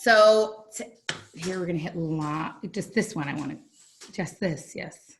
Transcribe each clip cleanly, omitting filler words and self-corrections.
So here we're going to hit just this one. I want to, just this. Yes.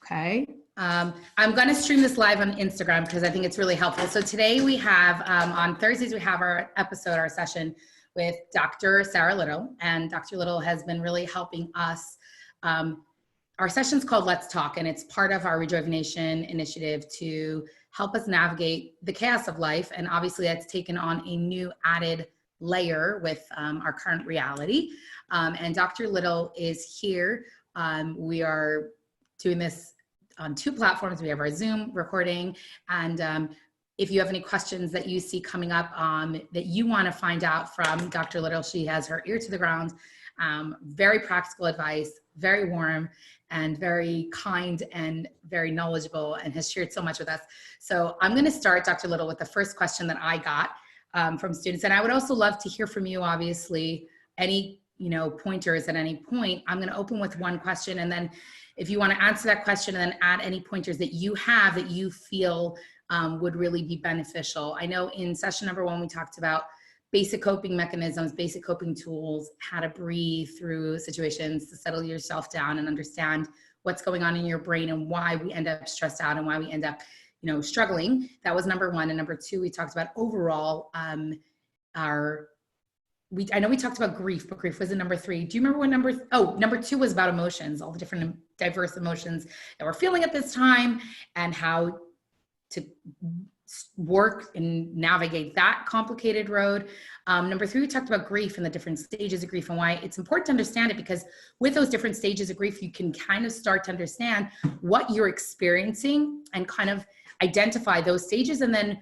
Okay. I'm going to stream this live on Instagram because I think it's really helpful. So today we have, on Thursdays, we have our episode, our session with Dr. Sarah Little, and Dr. Little has been really helping us. Our session's called Let's Talk, and it's part of our rejuvenation initiative to help us navigate the chaos of life. And obviously that's taken on a new added layer with our current reality. And Dr. Little is here. We are doing this on 2 platforms. We have our Zoom recording, and if you have any questions that you see coming up that you want to find out from Dr. Little, she has her ear to the ground, very practical advice, very warm and very kind and very knowledgeable, and has shared so much with us. So I'm going to start, Dr. Little, with the first question that I got from students. And I would also love to hear from you, obviously, any pointers at any point. I'm going to open with one question, and then if you want to answer that question and then add any pointers that you have that you feel would really be beneficial. I know in session number 1, we talked about basic coping mechanisms, basic coping tools, how to breathe through situations, to settle yourself down and understand what's going on in your brain and why we end up stressed out and why we end up, struggling. That was number 1. And number 2, we talked about overall I know we talked about grief, but grief was in number 3. Do you remember what number 2 was about emotions, all the different diverse emotions that we're feeling at this time and how to work and navigate that complicated road. Number 3, we talked about grief and the different stages of grief and why it's important to understand it, because with those different stages of grief, you can kind of start to understand what you're experiencing and kind of identify those stages and then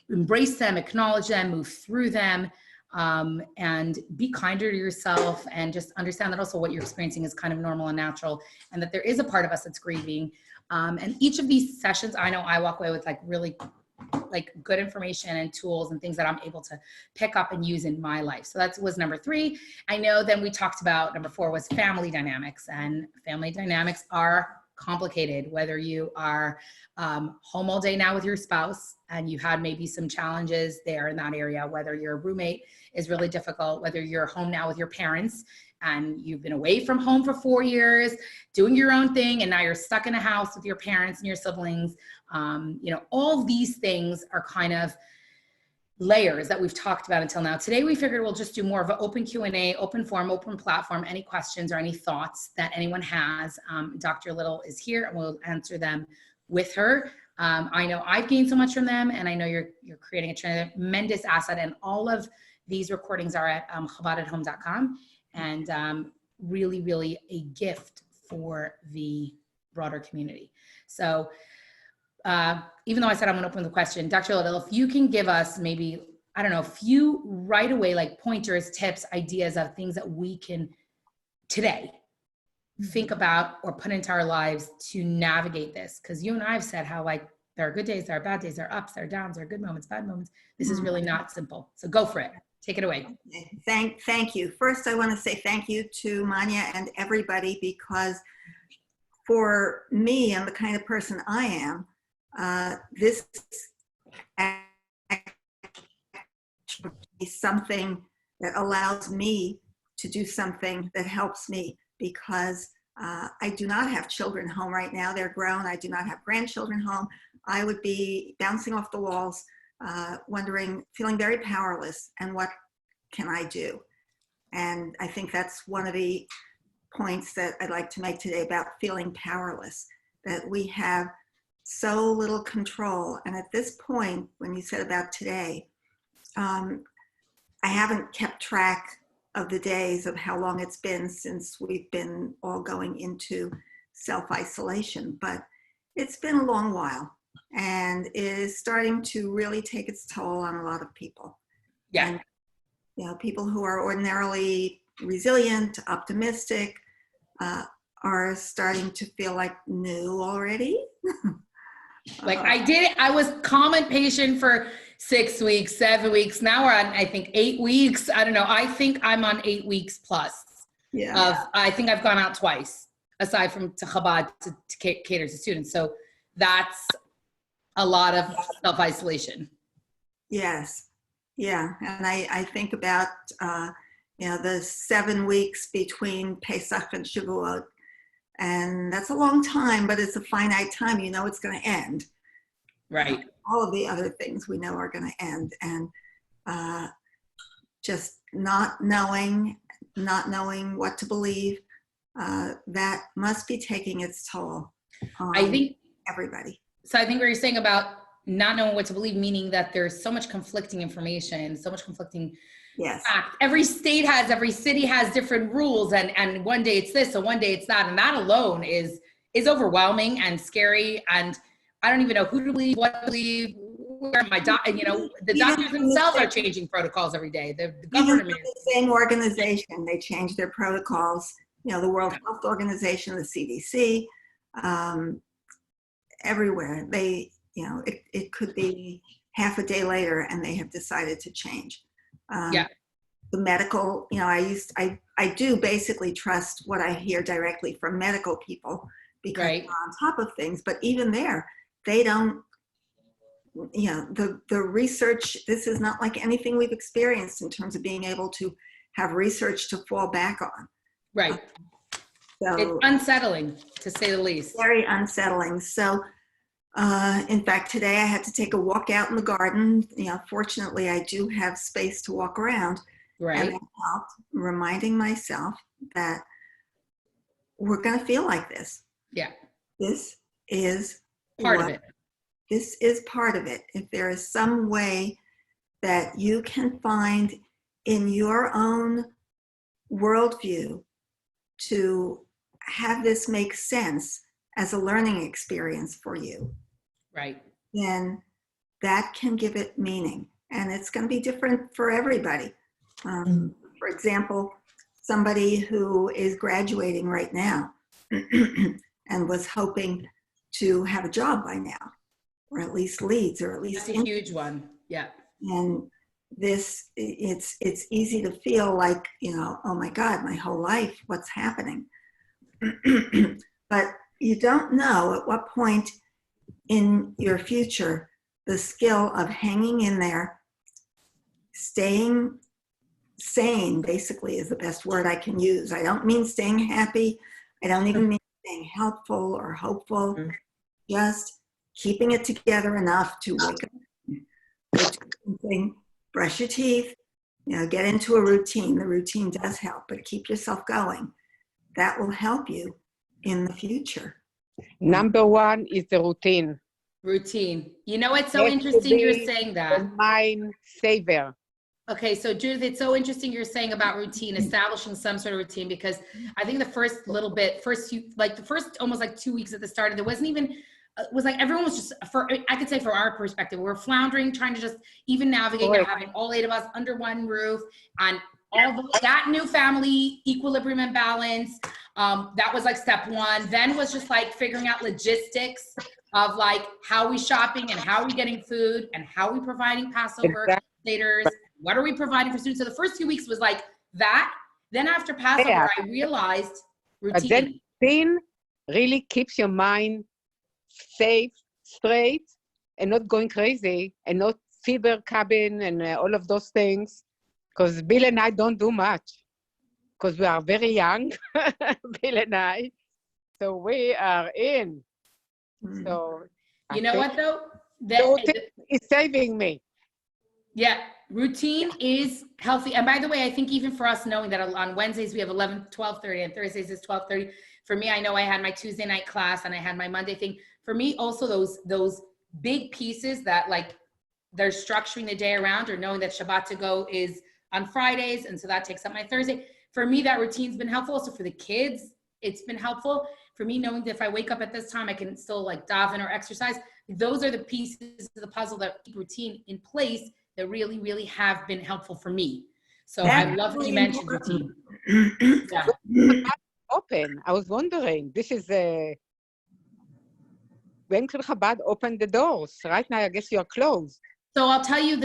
embrace them, acknowledge them, move through them, and be kinder to yourself, and just understand that also what you're experiencing is kind of normal and natural, and that there is a part of us that's grieving. And each of these sessions, I know I walk away with really good information and tools and things that I'm able to pick up and use in my life. So that was number 3. I know then we talked about number 4 was family dynamics, and family dynamics are complicated, whether you are home all day now with your spouse and you had maybe some challenges there in that area, whether your roommate is really difficult, whether you're home now with your parents and you've been away from home for 4 years doing your own thing, and now you're stuck in a house with your parents and your siblings. All these things are kind of layers that we've talked about until now. Today, we figured we'll just do more of an open Q&A, open forum, open platform, any questions or any thoughts that anyone has. Dr. Little is here and we'll answer them with her. I know I've gained so much from them, and I know you're creating a tremendous asset, and all of these recordings are at chabadathome.com, and really, really a gift for the broader community. So even though I said I'm going to open the question, Dr. Little, if you can give us maybe, I don't know, a few right away, pointers, tips, ideas of things that we can today think about or put into our lives to navigate this. Because you and I have said how there are good days, there are bad days, there are ups, there are downs, there are good moments, bad moments. This is really not simple. So go for it. Take it away. Thank you. First, I want to say thank you to Manya and everybody, because for me and the kind of person I am, this is something that allows me to do something that helps me, because I do not have children home right now. They're grown. I do not have grandchildren home. I would be bouncing off the walls, wondering, feeling very powerless, and what can I do? And I think that's one of the points that I'd like to make today about feeling powerless, that we have so little control. And at this point, when you said about today, I haven't kept track of the days of how long it's been since we've been all going into self-isolation, but it's been a long while, and it is starting to really take its toll on a lot of people. Yeah. And, people who are ordinarily resilient, optimistic, are starting to feel new already. I was common patient for 6 weeks, 7 weeks. Now we're on, I think, 8 weeks. I don't know. I think I'm on 8 weeks plus. Yeah. I think I've gone out twice, aside from to Chabad to cater to students. So that's a lot of self-isolation. Yes. Yeah, and I think about, the 7 weeks between Pesach and Shavuot, and that's a long time, but it's a finite time. You know it's going to end. Right. All of the other things we know are going to end, and just not knowing what to believe, that must be taking its toll on I think everybody. so. I think what you're saying about not knowing what to believe, meaning that there's so much conflicting information, so much conflicting Yes. fact. Every city has different rules, and one day it's this, so one day it's that, and that alone is overwhelming and scary. And I don't even know who to believe, what to believe. Where my the doctors themselves are changing protocols every day. The government, the same organization, they change their protocols. The World Health Organization, the CDC, everywhere. It could be half a day later, and they have decided to change. The medical, I do basically trust what I hear directly from medical people because they're on top of things. But even there, they don't. The research, this is not like anything we've experienced in terms of being able to have research to fall back on. Right. So it's unsettling, to say the least. Very unsettling. So, in fact, today I had to take a walk out in the garden. Fortunately, I do have space to walk around. Right. And that helped reminding myself that we're going to feel like this. Yeah. This is part of it. This is part of it. If there is some way that you can find in your own worldview to have this make sense as a learning experience for you, right, then that can give it meaning. And it's going to be different for everybody. For example, somebody who is graduating right now and was hoping to have a job by now, or at least leads, or at least that's a huge one. Yeah. And this, it's easy to feel like, oh my God, my whole life, what's happening? But you don't know at what point in your future the skill of hanging in there, staying sane, basically, is the best word I can use. I don't mean staying happy. I don't even mean staying helpful or hopeful. Just keeping it together enough to wake up, go do something, brush your teeth, get into a routine. The routine does help, but keep yourself going. That will help you in the future. Number one is the routine. Routine. It's so interesting you're saying that. The mind saver. Okay, so Judith, it's so interesting you're saying about routine, establishing some sort of routine, because I think the first almost like 2 weeks at the start, there wasn't even, it was like everyone was just, I could say from our perspective, we're floundering, trying to just even navigate, having all 8 of us under one roof, and that new family equilibrium and balance. That was like step one. Then was just like figuring out logistics of like how we shopping and how we getting food and how we providing Passover later. What are we providing for students? So the first 2 weeks was like that. Then after Passover, I realized routine. But then routine really keeps your mind safe, straight, and not going crazy, and not fever cabin and all of those things. Because Bill and I don't do much, because we are very young, Bill and I. So we are in. So you know what though? It's saving me. Yeah, routine is healthy. And by the way, I think even for us, knowing that on Wednesdays we have 12:30 and Thursdays is 12:30. For me, I know I had my Tuesday night class and I had my Monday thing. For me, also those big pieces that like they're structuring the day around, or knowing that Shabbat to go is on Fridays, and so that takes up my Thursday. For me, that routine's been helpful. Also for the kids, it's been helpful. For me, knowing that if I wake up at this time, I can still like daven or exercise. Those are the pieces of the puzzle that keep routine in place that really, really have been helpful for me. So I love that you mentioned routine. Open. I was wondering, this is when could Chabad open the doors? Right now, I guess you're closed. So I'll tell you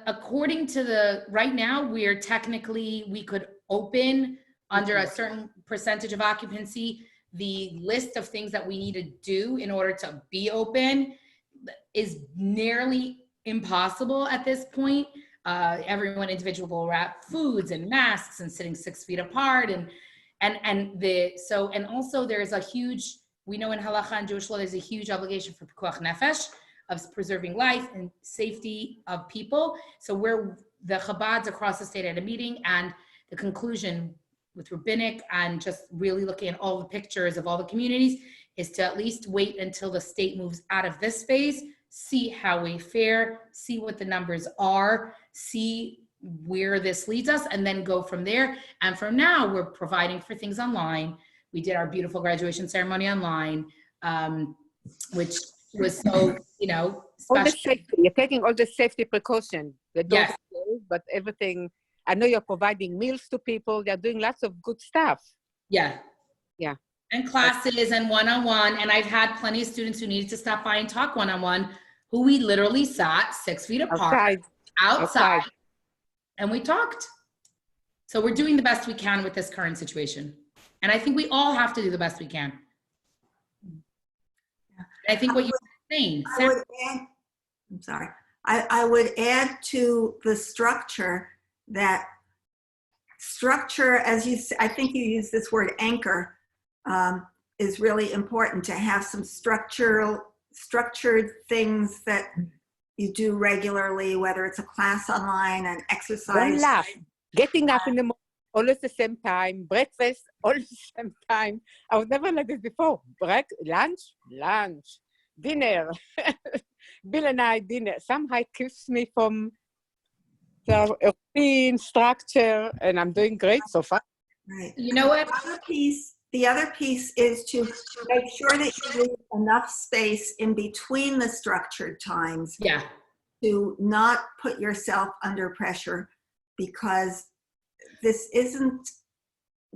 according to right now, we could open under a certain percentage of occupancy. The list of things that we need to do in order to be open is nearly impossible at this point. everyone individual wrap foods and masks and sitting 6 feet apart. And also there's a huge, we know in halacha and Jewish law, there's a huge obligation for pikuach nefesh, of preserving life and safety of people. So we're the Chabads across the state at a meeting, and the conclusion with rabbinic and just really looking at all the pictures of all the communities is to at least wait until the state moves out of this phase, see how we fare, see what the numbers are, see where this leads us, and then go from there. And from now, we're providing for things online. We did our beautiful graduation ceremony online, which was so, All special. the safety, you're taking all the safety precaution. The doors Yes. closed, but everything, I know you're providing meals to people. They're doing lots of good stuff. Yeah. Yeah. And classes and one-on-one. And I've had plenty of students who needed to stop by and talk one-on-one, who we literally sat 6 feet apart outside. And we talked. So we're doing the best we can with this current situation. And I think we all have to do the best we can. I think what you were saying. I would add to the structure that structure, as you, I think you use this word anchor, is really important to have some structured things that you do regularly, whether it's a class online, an exercise. Don't laugh. Getting up in the morning, always the same time. Breakfast, always the same time. I was never like this before. Lunch, dinner. Bill and I, dinner. Somehow it keeps me from the routine, structure, and I'm doing great so far. Right. You know what? The other piece is to make sure that you leave enough space in between the structured times. Yeah. To not put yourself under pressure, because this isn't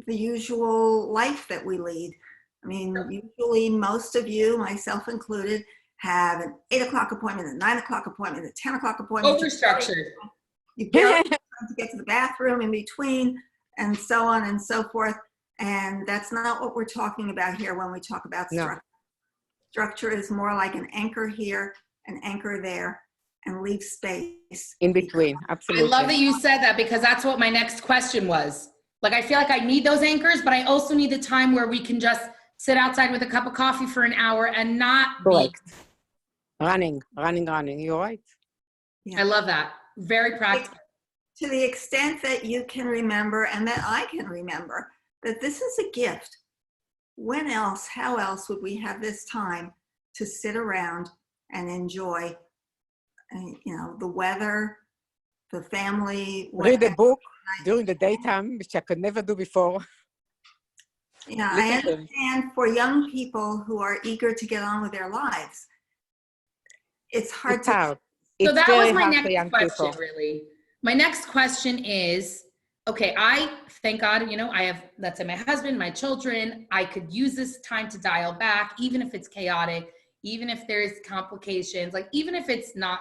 the usual life that we lead. I mean, usually most of you, myself included, have an 8 o'clock appointment, a 9 o'clock appointment, a 10 o'clock appointment. Overstructured. You barely have time to get to the bathroom in between, and so on and so forth. And that's not what we're talking about here when we talk about structure. No. Structure is more like an anchor here, an anchor there, and leave space in between. Absolutely. I love that you said that, because that's what my next question was. Like, I feel like I need those anchors, but I also need the time where we can just sit outside with a cup of coffee for an hour and not be running. You're right. Yeah. I love that. Very practical. To the extent that you can remember, and that I can remember, that this is a gift. When else, how else would we have this time to sit around and enjoy, the weather, the family. Read a book during the daytime, which I could never do before. Yeah, I understand for young people who are eager to get on with their lives, it's hard to. Hard. So that was my next question, really. My next question is, okay, I, thank God, I have, let's say, my husband, my children. I could use this time to dial back, even if it's chaotic, even if there's complications, like even if it's not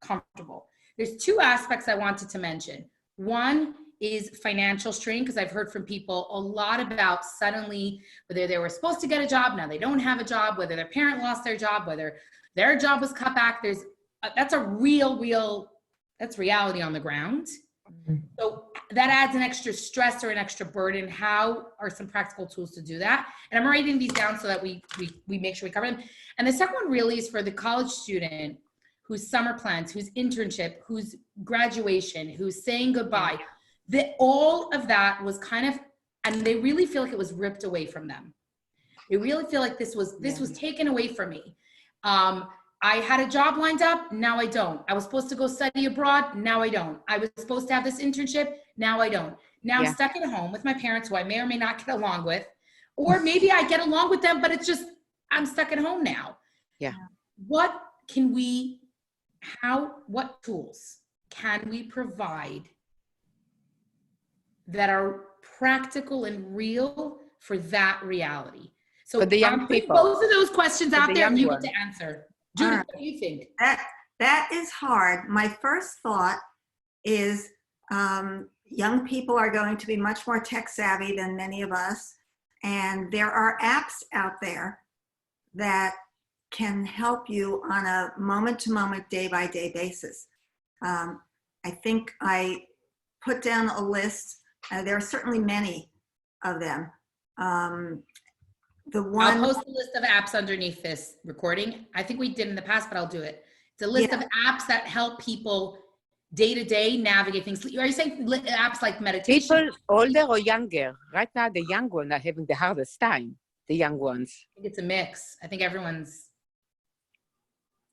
comfortable. There's two aspects I wanted to mention. One is financial strain, because I've heard from people a lot about suddenly whether they were supposed to get a job, now they don't have a job, whether their parent lost their job, whether their job was cut back. That's a that's reality on the ground. Mm-hmm. So that adds an extra stress or an extra burden. How are some practical tools to do that? And I'm writing these down so that we make sure we cover them. And the second one really is for the college student whose summer plans, whose internship, whose graduation, who's saying goodbye. All of that was kind of, and they really feel like it was ripped away from them. They really feel like this was taken away from me. I had a job lined up, now I don't. I was supposed to go study abroad, now I don't. I was supposed to have this internship, now I don't. Now I'm stuck at home with my parents, who I may or may not get along with. Or maybe I get along with them, but it's just, I'm stuck at home now. Yeah. What tools can we provide that are practical and real for that reality? So for the young people. Both of those questions out there, and you get to answer. Judith, what do you think? That is hard. My first thought is young people are going to be much more tech savvy than many of us. And there are apps out there that can help you on a moment-to-moment, day-by-day basis. I think I put down a list. There are certainly many of them. The one I'll post a list of apps underneath this recording. I think we did in the past, but I'll do it. It's a list of apps that help people day to day navigate things. Are you saying apps like meditation? People older or younger? Right now, the young ones are having the hardest time. The young ones. I think it's a mix. I think everyone's.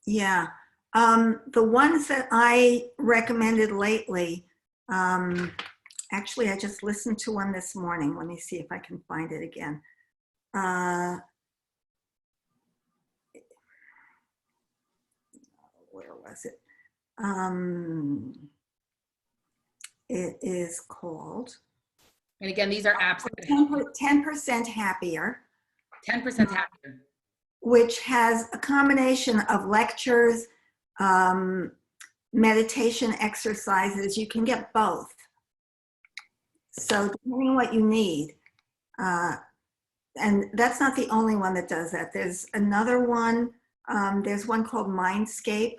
Yeah. The ones that I recommended lately, actually, I just listened to one this morning. Let me see if I can find it again. Where was it? It is called. And again, these are apps. 10% Happier. 10% happier. Which has a combination of lectures, meditation exercises. You can get both. So depending on what you need. And that's not the only one that does that. There's another one. There's one called Mindscape.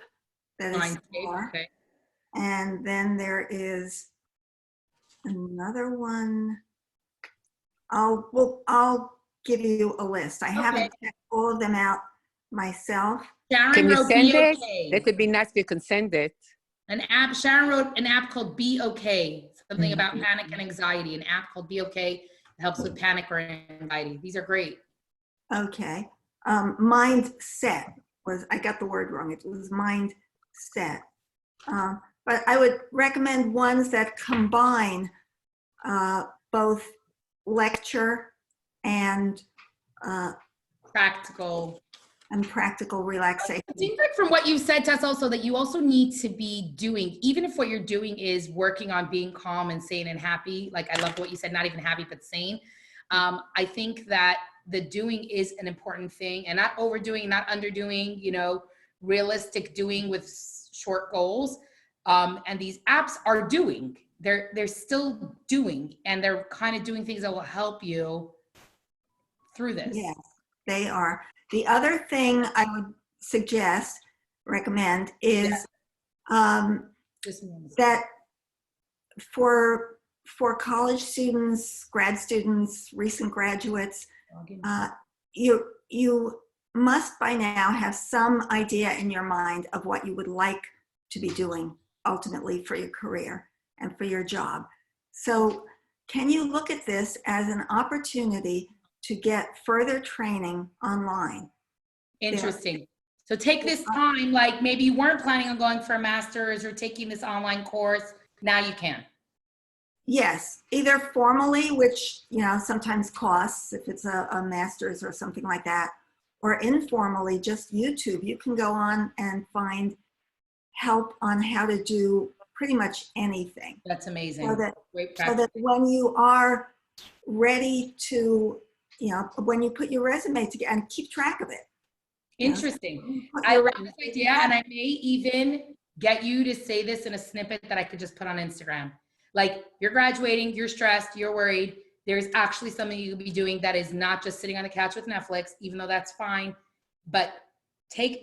That is Mindscape, okay. And then there is another one. I'll give you a list. I haven't checked all of them out myself. Sharon Can you wrote send Be it? Okay. That would be nice if you can send it. Sharon wrote an app called Be Okay. Something about panic and anxiety. An app called Be Okay that helps with panic or anxiety. These are great. Okay. Mindset was, I got the word wrong. It was Mindset. But I would recommend ones that combine both lecture and Practical relaxation. I think like from what you said to us also that you also need to be doing, even if what you're doing is working on being calm and sane and happy, like I love what you said, not even happy, but sane. I think that the doing is an important thing, and not overdoing, not underdoing, you know, realistic doing with short goals. And these apps are doing, they're still doing, and they're kind of doing things that will help you through this. Yes, they are. The other thing I would recommend is that for college students, grad students, recent graduates, you must by now have some idea in your mind of what you would like to be doing ultimately for your career and for your job. So can you look at this as an opportunity to get further training online? Interesting. So take this time, like maybe you weren't planning on going for a master's or taking this online course. Now you can. Yes, either formally, which, you know, sometimes costs if it's a master's or something like that, or informally, just YouTube. You can go on and find help on how to do pretty much anything. That's amazing. So that when you are ready to, you know, when you put your resume together, and keep track of it. Interesting. I love this idea, and I may even get you to say this in a snippet that I could just put on Instagram. Like, you're graduating, you're stressed, you're worried. There's actually something you could be doing that is not just sitting on the couch with Netflix, even though that's fine. But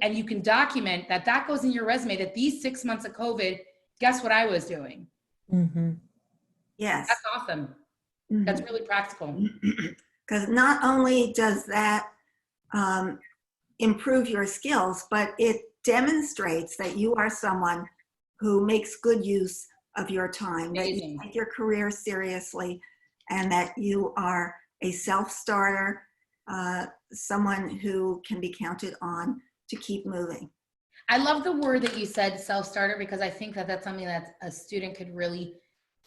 and you can document that goes in your resume, that these 6 months of COVID, guess what I was doing? Mm-hmm. Yes. That's awesome. Mm-hmm. That's really practical. Because not only does that improve your skills, but it demonstrates that you are someone who makes good use of your time, that you take your career seriously, and that you are a self-starter, someone who can be counted on to keep moving. I love the word that you said, self-starter, because I think that that's something that a student could really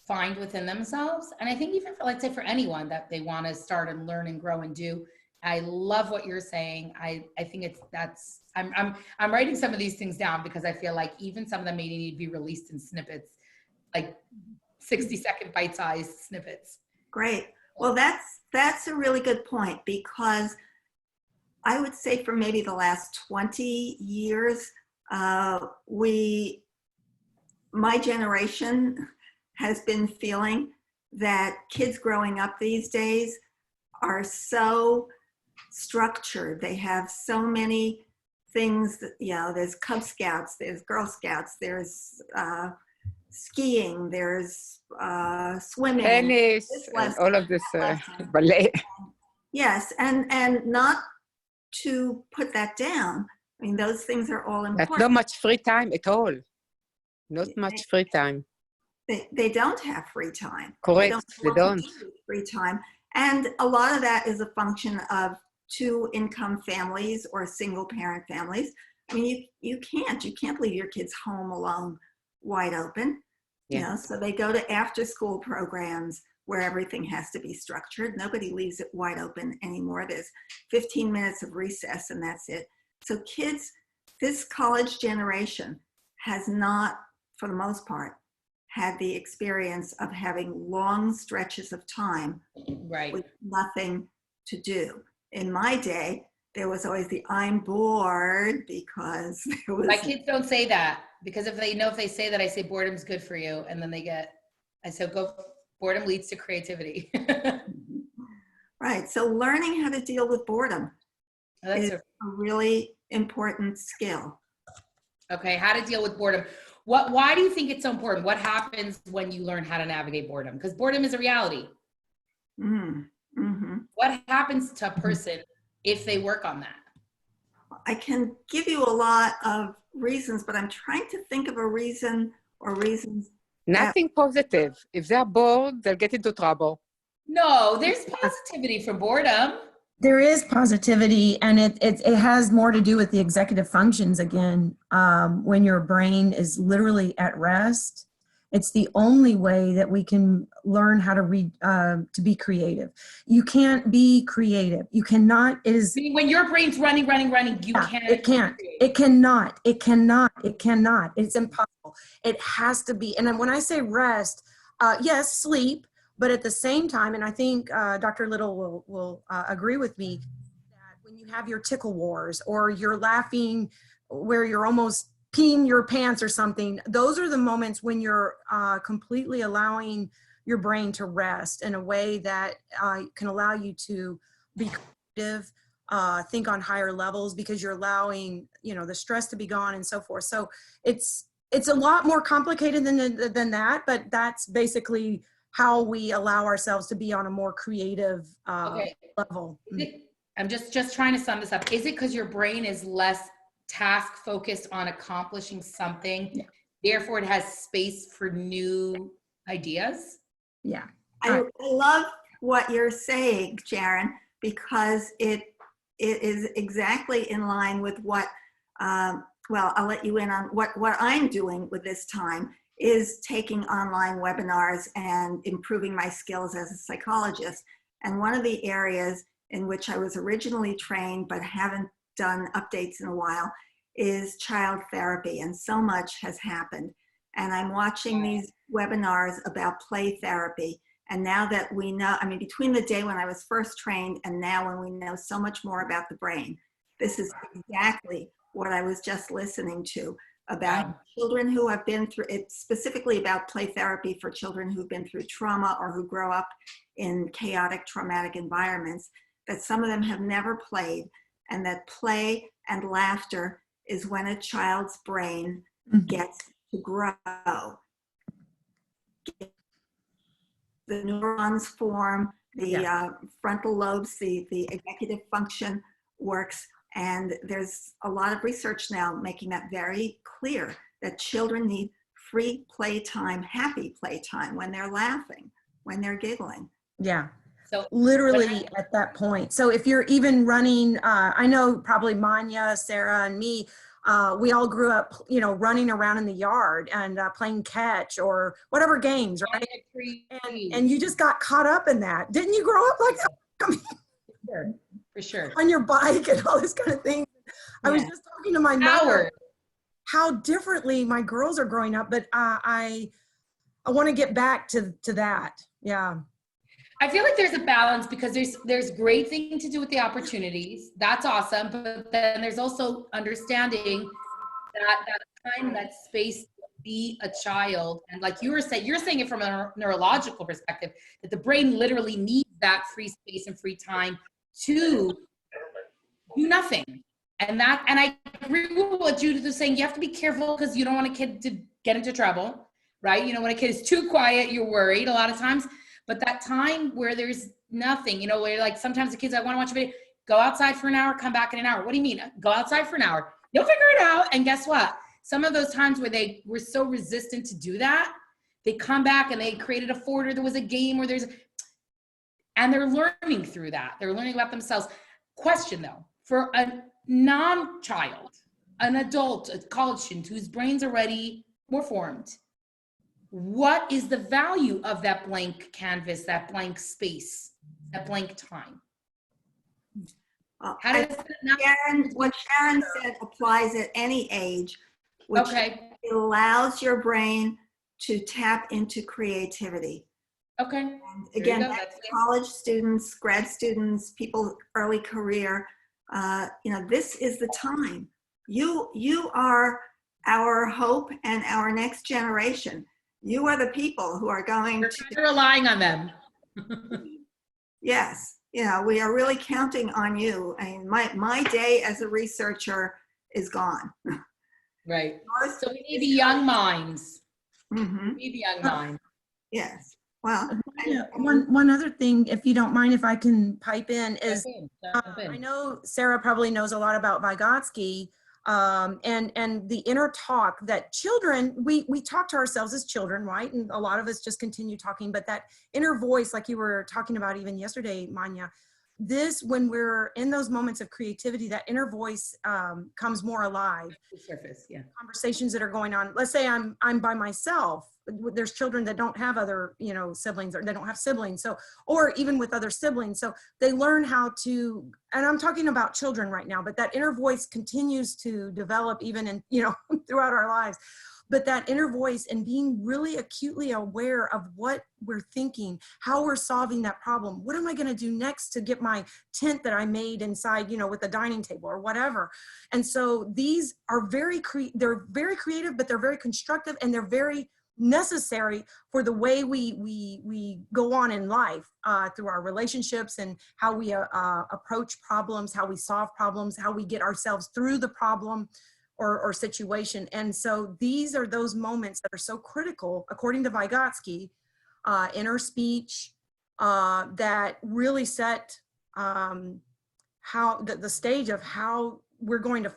find within themselves. And I think even for, let's say, for anyone that they want to start and learn and grow and do, I love what you're saying. I think I'm writing some of these things down because I feel like even some of them may need to be released in snippets, like 60-second bite-sized snippets. Great. Well, that's a really good point, because I would say for maybe the last 20 years, my generation has been feeling that kids growing up these days are so structured. They have so many things that, you know, there's Cub Scouts, there's Girl Scouts, there's skiing, there's swimming, Tennis, this and lesson, all of this that lesson. ballet. Yes, and not to put that down. I mean, those things are all That's important. not much free time at all. Not much free time. They don't have free time. Correct, they know what to don't. do with free time. And a lot of that is a function of two-income families or single-parent families. I mean, you can't leave your kids home alone, wide open. Yeah. You know, so they go to after-school programs where everything has to be structured. Nobody leaves it wide open anymore. There's 15 minutes of recess and that's it. So kids, this college generation has not, for the most part, had the experience of having long stretches of time Right. with nothing to do. In my day, there was always the I'm bored because there was... My kids don't say that, because if they say that, I say boredom's good for you. And then I say, boredom leads to creativity. Right. So learning how to deal with boredom is a really important skill. Okay. How to deal with boredom. Why do you think it's so important? What happens when you learn how to navigate boredom? Because boredom is a reality. Mm-hmm. What happens to a person if they work on that? I can give you a lot of reasons, but I'm trying to think of a reason or reasons. Nothing positive. If they're bored, they'll get into trouble. No, there's positivity from boredom. There is positivity, and it has more to do with the executive functions again. When your brain is literally at rest, it's the only way that we can learn how to be creative. You can't be creative. You cannot. It is. I mean, when your brain's running, you can't. It can't. It cannot. It cannot. It cannot. It's impossible. It has to be. And then when I say rest, yes, sleep. But at the same time, and I think Dr. Little will agree with me, that when you have your tickle wars or you're laughing where you're almost peeing your pants or something, those are the moments when you're completely allowing your brain to rest in a way that can allow you to be creative, think on higher levels, because you're allowing, the stress to be gone and so forth. So it's a lot more complicated than that, but that's basically how we allow ourselves to be on a more creative level. I'm just trying to sum this up. Is it because your brain is less task focused on accomplishing something, therefore it has space for new ideas? Yeah. I love what you're saying, Sharon, because it is exactly in line with what, well, I'll let you in on what I'm doing with this time is taking online webinars and improving my skills as a psychologist. And one of the areas in which I was originally trained but haven't done updates in a while is child therapy, and so much has happened. And I'm watching these webinars about play therapy. And now that we know, I mean, between the day when I was first trained and now when we know so much more about the brain, this is exactly what I was just listening to about children who have been through, it's specifically about play therapy for children who've been through trauma or who grow up in chaotic, traumatic environments, that some of them have never played, and that play and laughter is when a child's brain gets to grow. The neurons form, the frontal lobes, the executive function works. And there's a lot of research now making that very clear, that children need free playtime, happy playtime, when they're laughing, when they're giggling. Yeah. So literally at that point. So if you're even running, I know probably Manya, Sarah, and me, we all grew up, running around in the yard and playing catch or whatever games, right? And you just got caught up in that. Didn't you grow up like that? I mean, for sure. On your bike and all this kind of thing. I was just talking to my mother how differently my girls are growing up, but I want to get back to that. Yeah. I feel like there's a balance, because there's great thing to do with the opportunities. That's awesome. But then there's also understanding that time, that space to be a child. And like you're saying it from a neurological perspective, that the brain literally needs that free space and free time to do nothing. And I agree with what Judith was saying. You have to be careful, because you don't want a kid to get into trouble. right? You know, when a kid is too quiet, you're worried a lot of times. But that time where there's nothing, you know, where like sometimes the kids, I want to watch a video, go outside for an hour, come back in an hour. What do you mean? Go outside for an hour. You'll figure it out. And guess what? Some of those times where they were so resistant to do that, they come back and they created a fort, or there was a game, or and they're learning through that. They're learning about themselves. Question though, for a non-child, an adult, a college student whose brain's already more formed, what is the value of that blank canvas, that blank space, that blank time? How does what Sharon said applies at any age, which allows your brain to tap into creativity. Okay. And again, that's college students, grad students, people early career. You know, this is the time. You are our hope and our next generation. You are the people who are going to. You're relying on them. Yes, you know, we are really counting on you. I mean, my day as a researcher is gone. Right. So we need the young minds. Mm-hmm. We need the young minds. Yes. Well, one other thing, if you don't mind, if I can pipe in, is I know Sarah probably knows a lot about Vygotsky, and the inner talk that children, we talk to ourselves as children, right? And a lot of us just continue talking, but that inner voice, like you were talking about even yesterday, Manya, when we're in those moments of creativity, that inner voice comes more alive. Surface, yeah. Conversations that are going on. Let's say I'm by myself. There's children that don't have other, you know, siblings, or they don't have siblings. So, or even with other siblings. So they learn how to, and I'm talking about children right now, but that inner voice continues to develop even in, you know, throughout our lives. But that inner voice and being really acutely aware of what we're thinking, how we're solving that problem. What am I going to do next to get my tent that I made inside, you know, with the dining table or whatever. And so these are they're very creative, but they're very constructive, and they're very necessary for the way we go on in life, through our relationships and how we approach problems, how we solve problems, how we get ourselves through the problem or situation. And so these are those moments that are so critical, according to Vygotsky, inner speech, that really set how the stage of how we're going to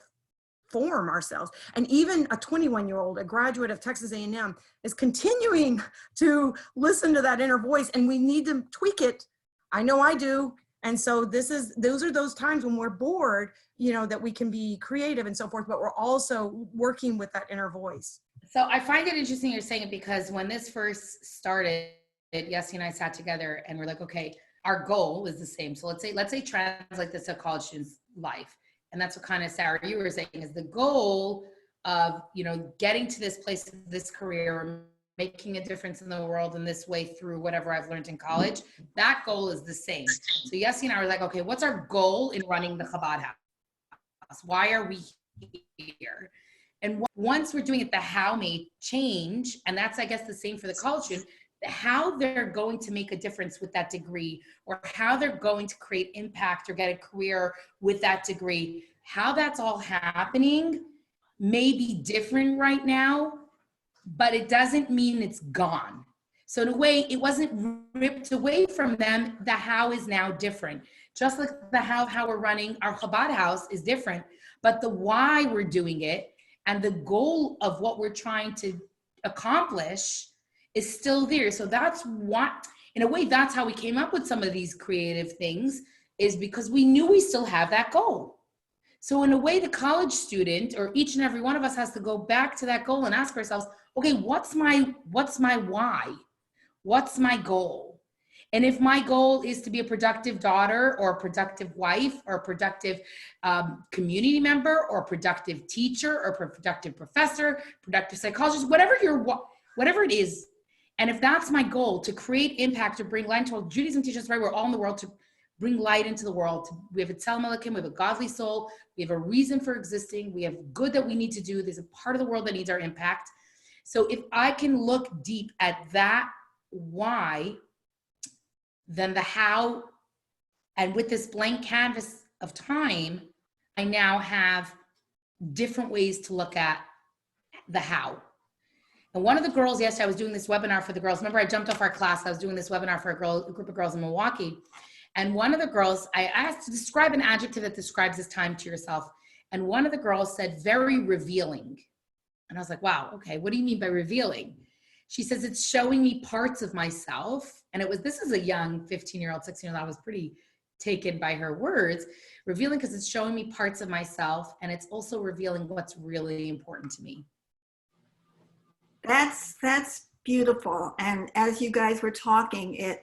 form ourselves. And even a 21-year-old, a graduate of Texas A&M, is continuing to listen to that inner voice, and we need to tweak it. I know I do. And so those are those times when we're bored, you know, that we can be creative and so forth, but we're also working with that inner voice. So I find it interesting you're saying it, because when this first started, Yessie and I sat together and we're like, okay, our goal is the same. So let's say translate this to a college student's life. And that's what kind of, Sarah, you were saying, is the goal of, you know, getting to this place, this career, making a difference in the world in this way through whatever I've learned in college. That goal is the same. So Yessie and I were like, okay, what's our goal in running the Chabad house? Why are we here? And once we're doing it, the how may change. And that's, I guess, the same for the college student. How they're going to make a difference with that degree, or how they're going to create impact or get a career with that degree, how that's all happening may be different right now, but it doesn't mean it's gone. So in a way, it wasn't ripped away from them. The how is now different. Just like the how we're running our Chabad house is different, but the why we're doing it and the goal of what we're trying to accomplish is still there. So that's what, in a way, that's how we came up with some of these creative things, is because we knew we still have that goal. So in a way, the college student, or each and every one of us, has to go back to that goal and ask ourselves, okay, what's my why? What's my goal? And if my goal is to be a productive daughter, or a productive wife, or a productive community member, or a productive teacher, or a productive professor, productive psychologist, whatever it is, and if that's my goal, to create impact, to bring light into the world, Judaism teaches us, right, we're all in the world to bring light into the world. We have a Tzelem Elokim, we have a godly soul, we have a reason for existing, we have good that we need to do, there's a part of the world that needs our impact. So if I can look deep at that why, then the how, and with this blank canvas of time, I now have different ways to look at the how. And one of the girls yesterday, I was doing this webinar for the girls. Remember, I jumped off our class. I was doing this webinar for a group of girls in Milwaukee. And one of the girls, I asked to describe an adjective that describes this time to yourself. And one of the girls said, very revealing. And I was like, wow, okay, what do you mean by revealing? She says, it's showing me parts of myself. And this is a young 15-year-old, 16-year-old. I was pretty taken by her words. Revealing because it's showing me parts of myself. And it's also revealing what's really important to me. That's beautiful. And as you guys were talking, it,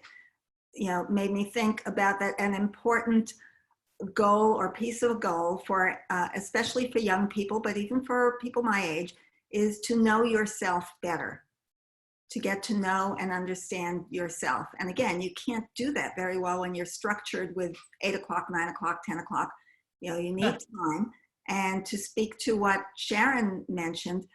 made me think about that. An important goal or piece of goal for, especially for young people, but even for people my age, is to know yourself better, to get to know and understand yourself. And again, you can't do that very well when you're structured with 8 o'clock, 9 o'clock, 10 o'clock. You need time. And to speak to what Sharon mentioned,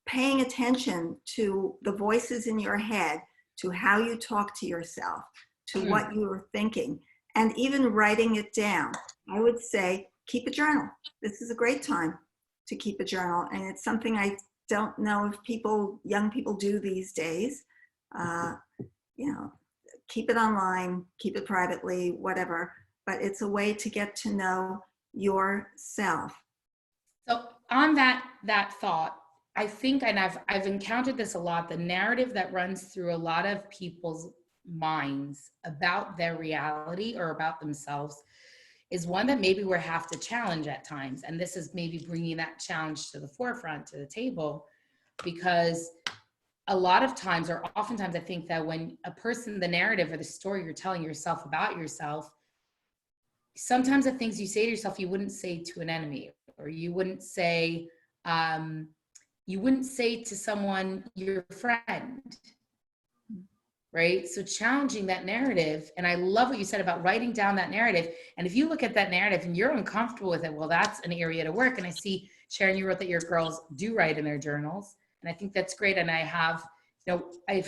paying attention to the voices in your head, to how you talk to yourself, to what you are thinking, and even writing it down. I would say, keep a journal. This is a great time to keep a journal. And it's something I don't know if young people do these days. Keep it online, keep it privately, whatever, but it's a way to get to know yourself. So on that thought, I think, and I've encountered this a lot, the narrative that runs through a lot of people's minds about their reality or about themselves is one that maybe we have to challenge at times. And this is maybe bringing that challenge to the forefront, to the table, because a lot of times, or oftentimes, I think that when the narrative or the story you're telling yourself about yourself, sometimes the things you say to yourself, you wouldn't say to an enemy, or you wouldn't say to someone, your friend, right? So challenging that narrative. And I love what you said about writing down that narrative. And if you look at that narrative and you're uncomfortable with it, well, that's an area to work. And I see, Sharon, you wrote that your girls do write in their journals. And I think that's great. And I have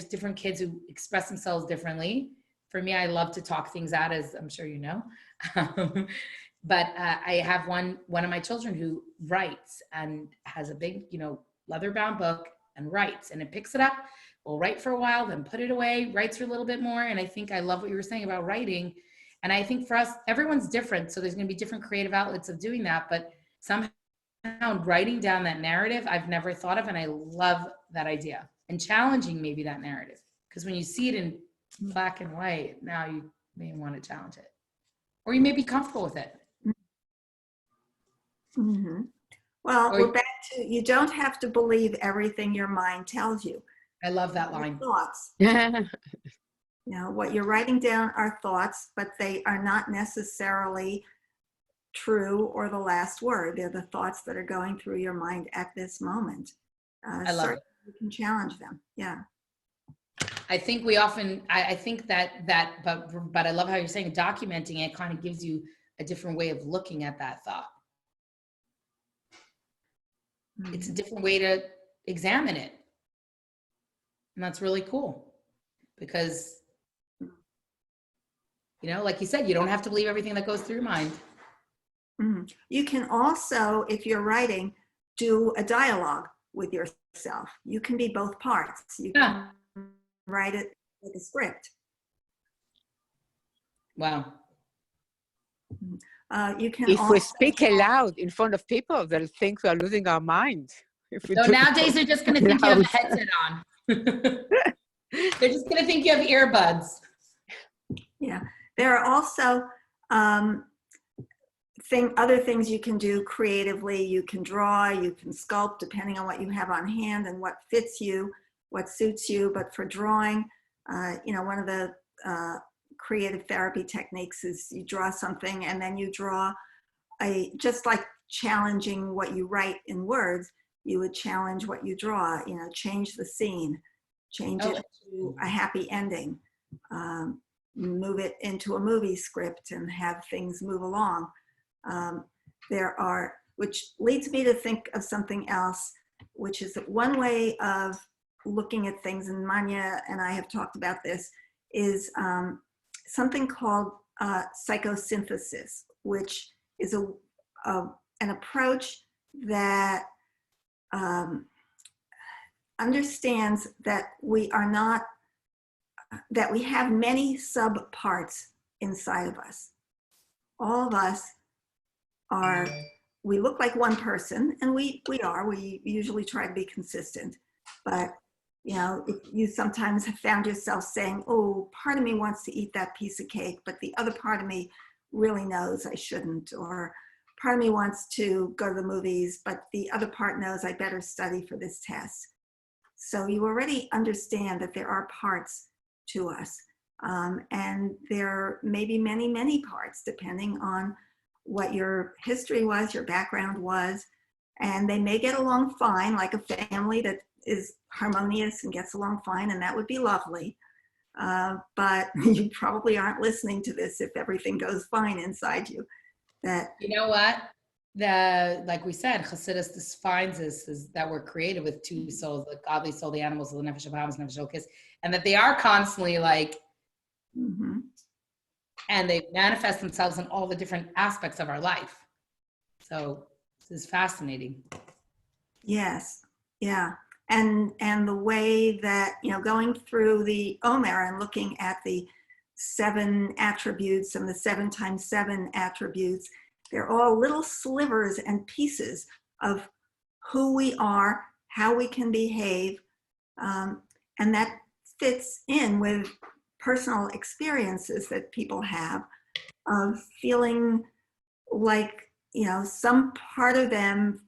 different kids who express themselves differently. For me, I love to talk things out, as I'm sure you know. But I have one of my children who writes and has a big, leather-bound book and writes, and it picks it up, will write for a while, then put it away, writes for a little bit more. And I think I love what you were saying about writing. And I think for us, everyone's different. So there's going to be different creative outlets of doing that. But somehow writing down that narrative, I've never thought of. And I love that idea, and challenging maybe that narrative. Because when you see it in black and white, now you may want to challenge it. Or you may be comfortable with it. Mm-hmm. Well, we're back to, you don't have to believe everything your mind tells you. I love that line. Thoughts. What you're writing down are thoughts, but they are not necessarily true or the last word. They're the thoughts that are going through your mind at this moment. I love it. You can challenge them. Yeah. I think we often, I think but I love how you're saying documenting it kind of gives you a different way of looking at that thought. It's a different way to examine it. And that's really cool because, like you said, you don't have to believe everything that goes through your mind. Mm-hmm. You can also, if you're writing, do a dialogue with yourself. You can be both parts. You can write it like a script. Wow. You can if we speak aloud in front of people, they'll think we are losing our minds. So nowadays they're just going to think you have a headset on. They're just going to think you have earbuds. Yeah. There are also other things you can do creatively. You can draw, you can sculpt, depending on what you have on hand and what fits you, what suits you. But for drawing, one of the creative therapy techniques is you draw something and then you draw just like challenging what you write in words, you would challenge what you draw, change the scene, change it to a happy ending, move it into a movie script and have things move along. Which leads me to think of something else, which is one way of looking at things, and Manya and I have talked about this, is something called psychosynthesis, which is an approach that understands that we are not, that we have many subparts inside of us. All of us are, we look like one person, and we usually try to be consistent, but you know, you sometimes have found yourself saying, oh, part of me wants to eat that piece of cake, but the other part of me really knows I shouldn't, or part of me wants to go to the movies, but the other part knows I better study for this test. So you already understand that there are parts to us, and there may be many, many parts depending on what your history was, your background was, and they may get along fine, like a family that is harmonious and gets along fine, and that would be lovely. But you probably aren't listening to this if everything goes fine inside you. That, you know what? Like we said, Chassidus defines us as that we're created with two souls, the godly soul, the animal soul, the nefesh habahamis, nefesh elokis, and that they are constantly like, and they manifest themselves in all the different aspects of our life. So this is fascinating. yes, yeah. And the way that, you know, going through the Omer and looking at the 7 attributes and the 7 times 7 attributes, they're all little slivers and pieces of who we are, how we can behave, and that fits in with personal experiences that people have of feeling like, you know, some part of them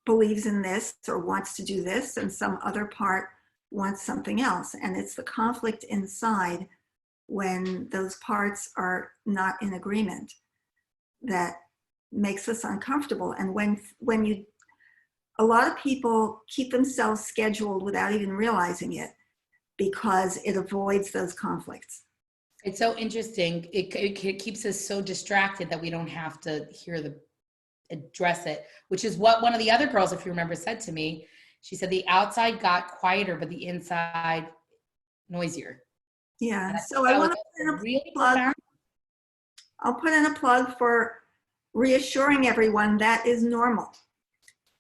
believes in this or wants to do this, and some other part wants something else. And it's the conflict inside when those parts are not in agreement that makes us uncomfortable. And when you, a lot of people keep themselves scheduled without even realizing it because it avoids those conflicts. It's so interesting. It keeps us so distracted that we don't have to address it, which is what one of the other girls, if you remember, said to me. She said the outside got quieter, but the inside noisier. Yeah. So I want to put in a really plug. profound. I'll put in a plug for reassuring everyone that is normal.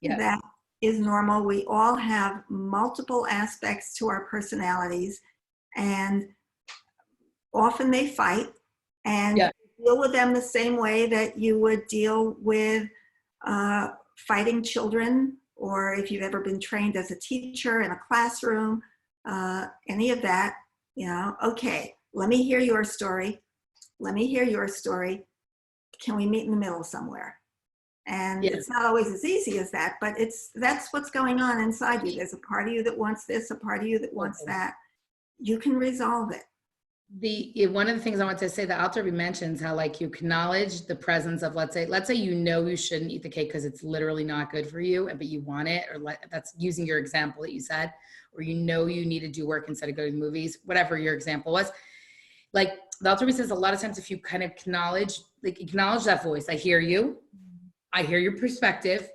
Yeah. That is normal. We all have multiple aspects to our personalities, and often they fight, and deal with them the same way that you would deal with fighting children, or if you've ever been trained as a teacher in a classroom, any of that, you know, okay, let me hear your story. Let me hear your story. Can we meet in the middle somewhere? And it's not always as easy as that, but that's what's going on inside you. There's a part of you that wants this, a part of you that wants that. You can resolve it. One of the things I want to say, that Alter mentions how, like, you acknowledge the presence of, let's say you know you shouldn't eat the cake because it's literally not good for you, but you want it, or that's using your example that you said, or you know you need to do work instead of going to movies, whatever your example was. Like the Alter says, a lot of times if you kind of acknowledge that voice, I hear you, I hear your perspective,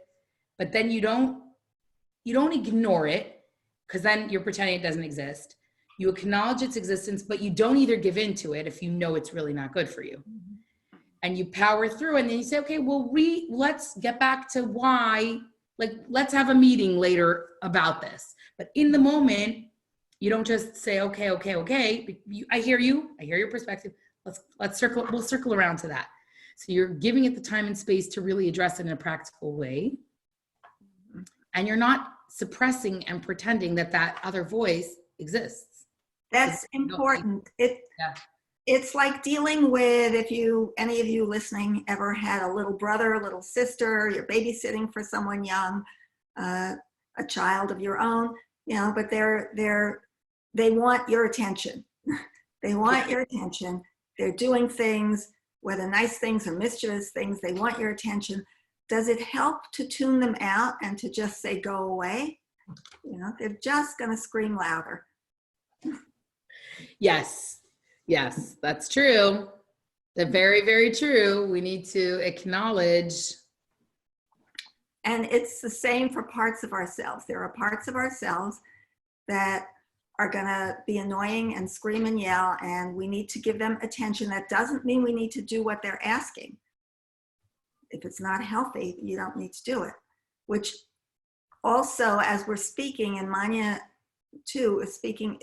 but then you don't ignore it, because then you're pretending it doesn't exist. You acknowledge its existence, but you don't either give in to it if you know it's really not good for you. And you power through, and then you say, okay, well, let's get back to why, like, let's have a meeting later about this. But in the moment, you don't just say, okay. I hear you, I hear your perspective. We'll circle around to that. So you're giving it the time and space to really address it in a practical way. And you're not suppressing and pretending that other voice exists. That's important. It's like dealing with, if any of you listening ever had a little brother, a little sister, you're babysitting for someone young, a child of your own, you know, but they want your attention. They want your attention. They're doing things, whether nice things or mischievous things, they want your attention. Does it help to tune them out and to just say, go away? You know, they're just going to scream louder. Yes, that's true. They're very, very true. We need to acknowledge. And it's the same for parts of ourselves. There are parts of ourselves that are going to be annoying and scream and yell, and we need to give them attention. That doesn't mean we need to do what they're asking. If it's not healthy, you don't need to do it, which Also, as we're speaking, and Manya too is speaking,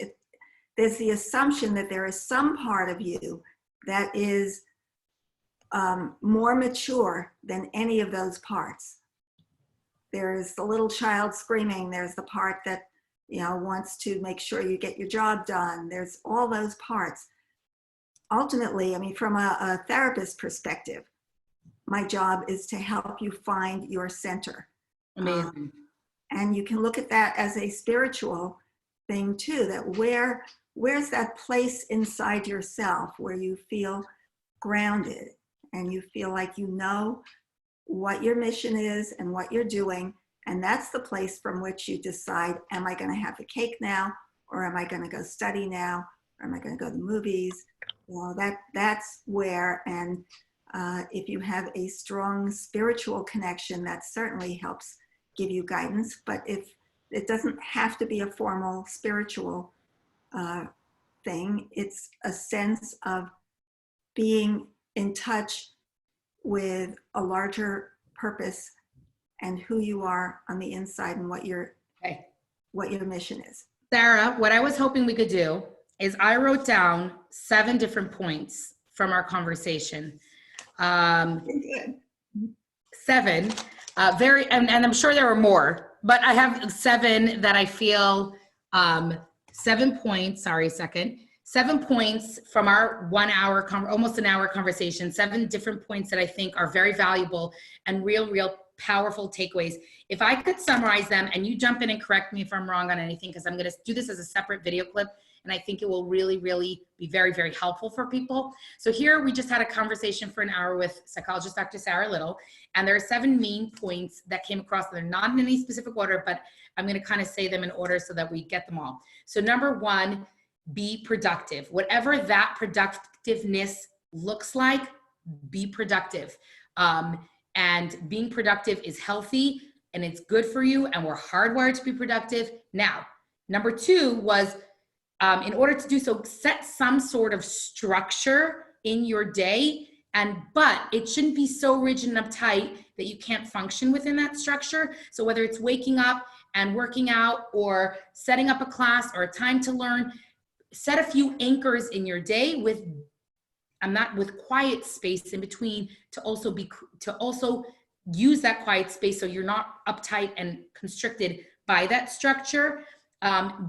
there's the assumption that there is some part of you that is more mature than any of those parts. There's the little child screaming. There's the part that, you know, wants to make sure you get your job done. There's all those parts. Ultimately, I mean, from a therapist perspective, my job is to help you find your center. Amazing. And you can look at that as a spiritual thing too, that where's that place inside yourself where you feel grounded and you feel like you know what your mission is and what you're doing. And that's the place from which you decide, am I going to have the cake now? Or am I going to go study now? Or am I going to go to the movies? Well, that's where, and if you have a strong spiritual connection, that certainly helps give you guidance. But if it doesn't have to be a formal spiritual thing, it's a sense of being in touch with a larger purpose and who you are on the inside and what your mission is. Sarah, what I was hoping we could do is I wrote down 7 different points from our conversation. 7, and I'm sure there are more, but I have 7 that I feel, 7 points, 7 points from our 1 hour, almost an hour conversation, 7 different points that I think are very valuable and real powerful takeaways. If I could summarize them, and you jump in and correct me if I'm wrong on anything, because I'm going to do this as a separate video clip, and I think it will really be very helpful for people. So here we just had a conversation for an hour with psychologist Dr. Sarah Little, and there are 7 main points that came across. They're not in any specific order, but I'm going to kind of say them in order so that we get them all. So number 1, be productive. Whatever that productiveness looks like, be productive. And being productive is healthy and it's good for you, and we're hardwired to be productive. Now, number 2 was, in order to do so, set some sort of structure in your day, but it shouldn't be so rigid and uptight that you can't function within that structure. So whether it's waking up and working out or setting up a class or a time to learn, set a few anchors in your day with quiet space in between to also use that quiet space so you're not uptight and constricted by that structure.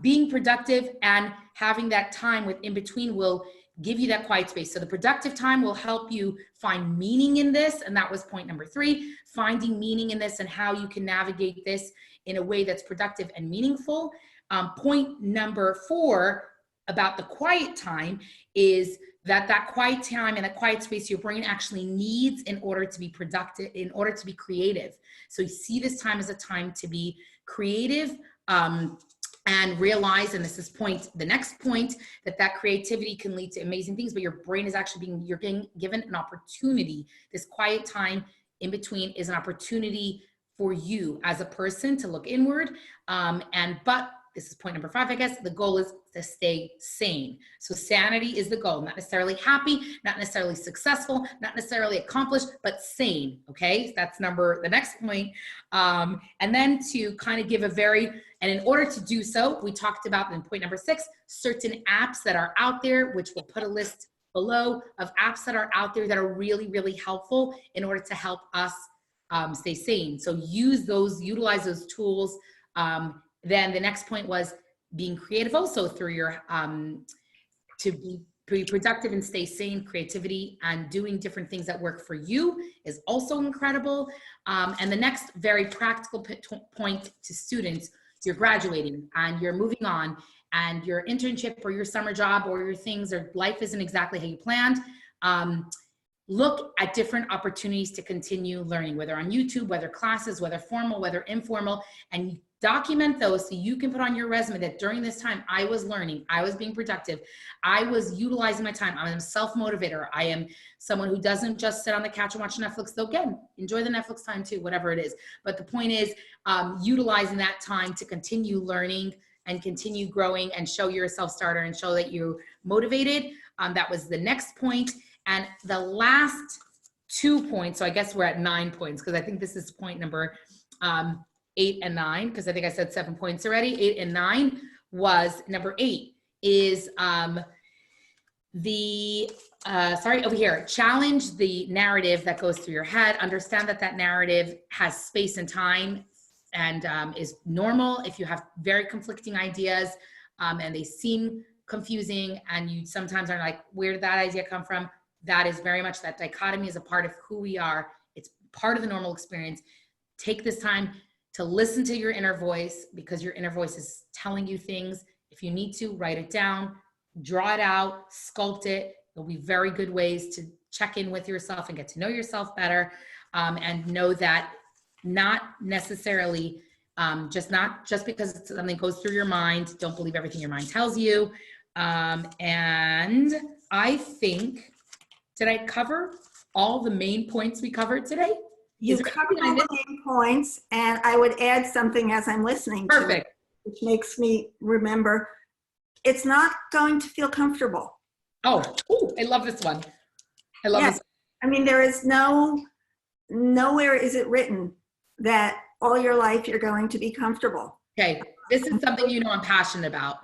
Being productive and having that time in between will give you that quiet space. So the productive time will help you find meaning in this. And that was point number 3, finding meaning in this and how you can navigate this in a way that's productive and meaningful. Point number 4 about the quiet time is that quiet time and that quiet space your brain actually needs in order to be productive, in order to be creative. So you see this time as a time to be creative, and realize, and this is the next point, that creativity can lead to amazing things, but your brain is actually you're being given an opportunity. This quiet time in between is an opportunity for you as a person to look inward. But this is point number 5, I guess. The goal is to stay sane. So sanity is the goal, not necessarily happy, not necessarily successful, not necessarily accomplished, but sane. Okay, that's the next point. And then to kind of give and in order to do so, we talked about in point number 6, certain apps that are out there, which we'll put a list below of apps that are out there that are really helpful in order to help us stay sane. So utilize those tools. Then the next point was being creative also through your, to be productive and stay sane. Creativity and doing different things that work for you is also incredible. And the next very practical point to students, you're graduating and you're moving on, and your internship or your summer job or your things or life isn't exactly how you planned. Look at different opportunities to continue learning, whether on YouTube, whether classes, whether formal, whether informal, and document those so you can put on your resume that during this time I was learning, I was being productive, I was utilizing my time, I'm a self-motivator, I am someone who doesn't just sit on the couch and watch Netflix. Though again, enjoy the Netflix time too, whatever it is. But the point is utilizing that time to continue learning and continue growing and show you're a self-starter and show that you're motivated. That was the next point. And the last 2 points, so I guess we're at 9 points because I think this is point number 8 and 9, because I think I said 7 points already. 8 and 9 was number 8 is over here, challenge the narrative that goes through your head. Understand that that narrative has space and time and is normal if you have very conflicting ideas and they seem confusing and you sometimes are like, where did that idea come from? That is very much, that dichotomy is a part of who we are. It's part of the normal experience. Take this time to listen to your inner voice, because your inner voice is telling you things. If you need to, write it down, draw it out, sculpt it. There'll be very good ways to check in with yourself and get to know yourself better, and know that not necessarily, just because something goes through your mind, don't believe everything your mind tells you. And I think, did I cover all the main points we covered today? You covered all the main points, and I would add something as I'm listening to it, which makes me remember, it's not going to feel comfortable. Oh, ooh, I love this one. I love this. I mean, there is nowhere is it written that all your life you're going to be comfortable. Okay, this is something you know I'm passionate about,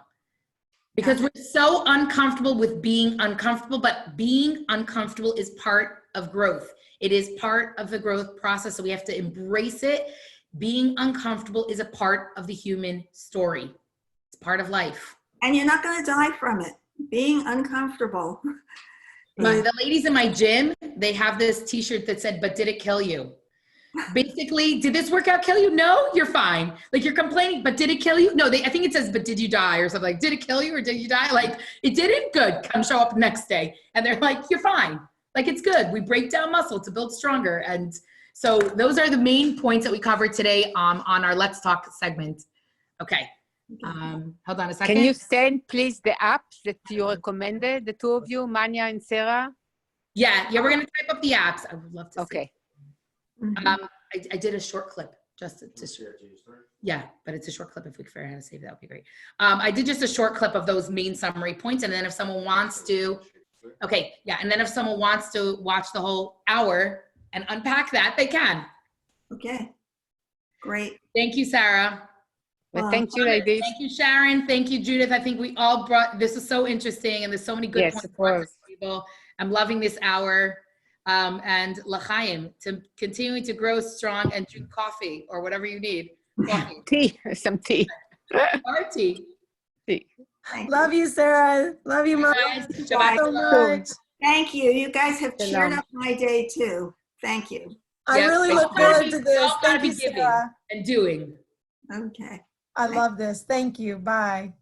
because we're so uncomfortable with being uncomfortable, but being uncomfortable is part of growth. It is part of the growth process, so we have to embrace it. Being uncomfortable is a part of the human story. It's part of life. And you're not going to die from it. Being uncomfortable. The ladies in my gym, they have this t-shirt that said, "But did it kill you?" Basically, did this workout kill you? No, you're fine. Like, you're complaining, but did it kill you? No, I think it says, "But did you die?" or something like, "Did it kill you or did you die?" Like, it didn't, good. Come show up next day. And they're like, "You're fine." Like, it's good. We break down muscle to build stronger. And so those are the main points that we covered today on our Let's Talk segment. Okay. Hold on a second. Can you send, please, the apps that you recommended, the two of you, Manya and Sarah? Yeah, we're going to type up the apps. I would love to see. Okay. I did a short clip just to yeah, but it's a short clip. If we could figure out how to save that would be great. I did just a short clip of those main summary points, and then if someone wants to, okay, yeah, and then if someone wants to watch the whole hour and unpack that, they can. Okay, great. Thank you, Sarah. Well, thank you, ladies. Thank you, Sharon. Thank you, Judith. I think we all brought, this is so interesting, and there's so many good points for people. I'm loving this hour. And l'chaim, to continue to grow strong and drink coffee or whatever you need. Coffee. Tea, some tea. Or tea. Tea. Love you, Sarah. Love you, Mom. Shabbat So much. Thank you. You guys have cheered up my day too. Thank you. I really look forward to this. Thank you, Sarah. And doing. Okay. I love this. Thank you. Bye.